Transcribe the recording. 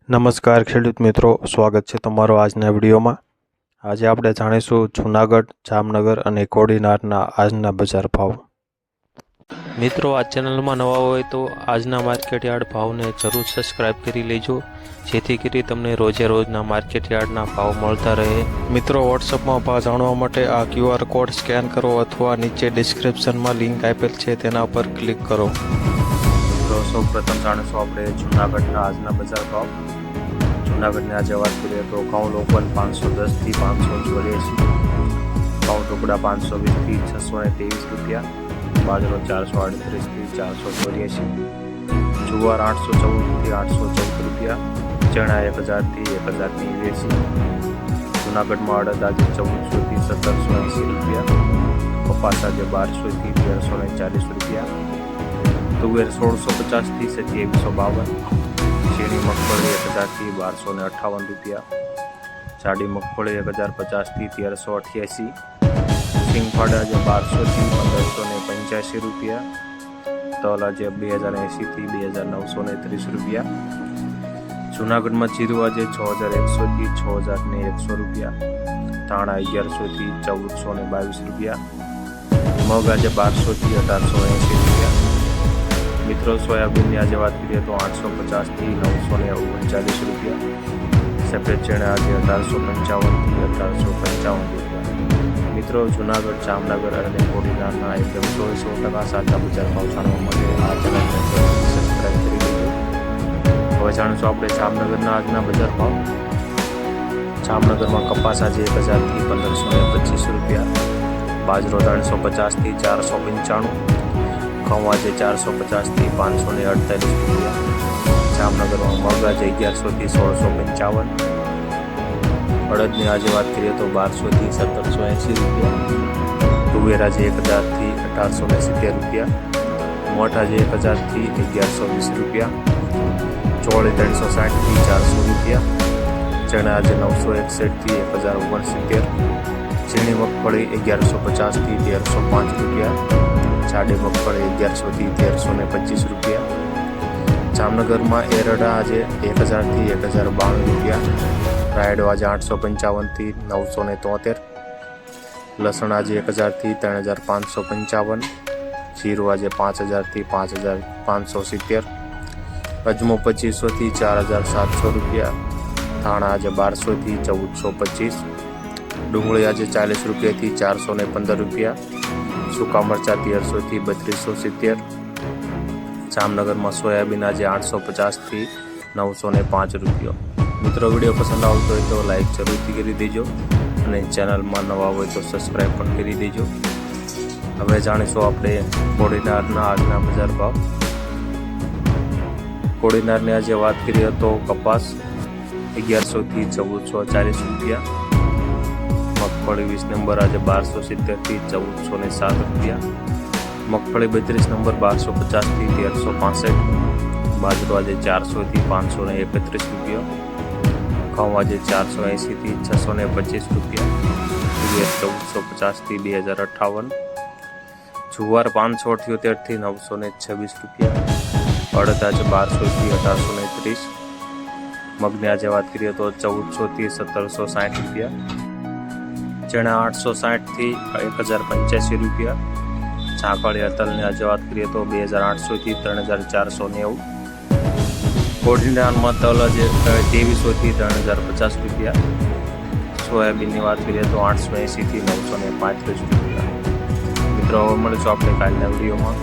નમસ્કાર ખેડૂત મિત્રો, સ્વાગત છે તમારો આજના વિડીયોમાં। આજે આપણે જાણીશું જૂનાગઢ, જામનગર અને કોડીનારના આજના બજાર ભાવ। મિત્રો, આ ચેનલમાં નવા હોય તો આજના માર્કેટ યાર્ડ ભાવને જરૂર સબસ્ક્રાઇબ કરી લેજો, જેથી કરી તમને રોજે રોજના માર્કેટ યાર્ડના ભાવ મળતા રહે। મિત્રો, વોટ્સઅપમાં ભાવ જાણવા માટે આ QR કોડ સ્કેન કરો અથવા નીચે ડિસ્ક્રિપ્શનમાં લિંક આપેલ છે તેના પર ક્લિક કરો। મિત્રો, સૌપ્રથમ જાણીશું આપણે જૂનાગઢના આજના બજાર ભાવ। જૂનાગઢની આજે વાત કરીએ તો ઘઉં લોકવન 510થી 584, ઘઉં ટુકડા 520થી 623 રૂપિયા, બાજરો 438થી 484, જુવાર 814થી 814 રૂપિયા, ચણા 1000થી 1080, જૂનાગઢમાં અડદ આજે 1400થી 1780 રૂપિયા, કપાસ આજે 1200થી 1340 રૂપિયા, તુવેર 1650થી 2752, ઝીણી મગફળી 1000થી 1258 રૂપિયા, જાડી મગફળી 1050થી 1388, સિંગફાડા આજે 1200થી 1585 રૂપિયા, તલ આજે 2080થી 2930 રૂપિયા, જૂનાગઢમાં જીરું આજે 6100થી 6101 રૂપિયા, ધાણા 1100થી 1422 રૂપિયા, મગ આજે 1200થી 1880 રૂપિયા। મિત્રો, સોયાબીનની આજે વાત કરીએ તો 850થી 939 રૂપિયા, સફેદ ચણા આજે 1855થી 1855 રૂપિયા। મિત્રો, જૂનાગઢ, જામનગર અને કોડીનારના એકદમ 100% સાચા બજાર ભાવ જાણવા માટે આ ચેનલને સબસ્ક્રાઈબ કરી દેજો। હવે જાણીશું આપણે જામનગરના આજના બજાર ભાવ। જામનગરમાં કપાસ આજે 1000થી 1525 રૂપિયા, બાજરો 350થી 495, ઘઉં આજે 450થી 548 રૂપિયા, જામનગરમાં મગ આજે 1100થી 1655, અડદની આજે વાત કરીએ તો 1200થી 1780 રૂપિયા, તુવેર આજે 1000થી 1870 રૂપિયા, મોઠ આજે 1000થી 1120 રૂપિયા, ચોળી 360થી 400 રૂપિયા, ચણા આજે 961થી 1069, ઝીણી મગફળી 1150થી 1305 રૂપિયા, જાડી મગફળી 1100થી 1325 રૂપિયા, જામનગરમાં એરડા આજે 1000થી 1092 રૂપિયા, રાયડો આજે 855થી 973, લસણ આજે 1000થી 3555, જીરું આજે 5000થી 5570, અજમો 2500થી 4700 રૂપિયા, ધાણા આજે 1200થી 1425, ડુંગળી આજે 40 રૂપિયાથી 415 રૂપિયા, સૂકા મરચા 1300થી 3270, જામનગરમાં સોયાબીન આજે 850થી 905 રૂપિયા। મિત્રો, વિડીયો પસંદ આવતો હોય તો લાઈક જરૂરથી કરી દેજો અને ચેનલમાં નવા હોય તો સબસ્ક્રાઈબ પણ કરી દેજો। હવે જાણીશું આપણે કોડીનારના આજના બજાર ભાવ। કોડીનારની આજે વાત કરીએ તો કપાસ 1100થી 1440 રૂપિયા, મગફળી 20 નંબર આજે 1270થી 1407 રૂપિયા, મગફળી 32 નંબર 1250થી 1365, બાજરો આજે 400થી 531 રૂપિયા, ઘઉં આજે 480થી 625 રૂપિયા, તુવેર 1450થી 2058, જુવાર 578થી 926 રૂપિયા, અડદ આજે 1200થી 1830, મગની આજે વાત કરીએ તો 1400થી 1760 રૂપિયા, ચણા 860થી 1085 રૂપિયા, ઝાકળિયા તલની આજે વાત કરીએ તો 2800થી 3490, કોડીનારમાં તલ આજે 2300થી 3050 રૂપિયા, સોયાબીનની વાત કરીએ તો 880થી 935 રૂપિયા। મિત્રો, હવે મળીશું આપણે કાલના વિડીયોમાં।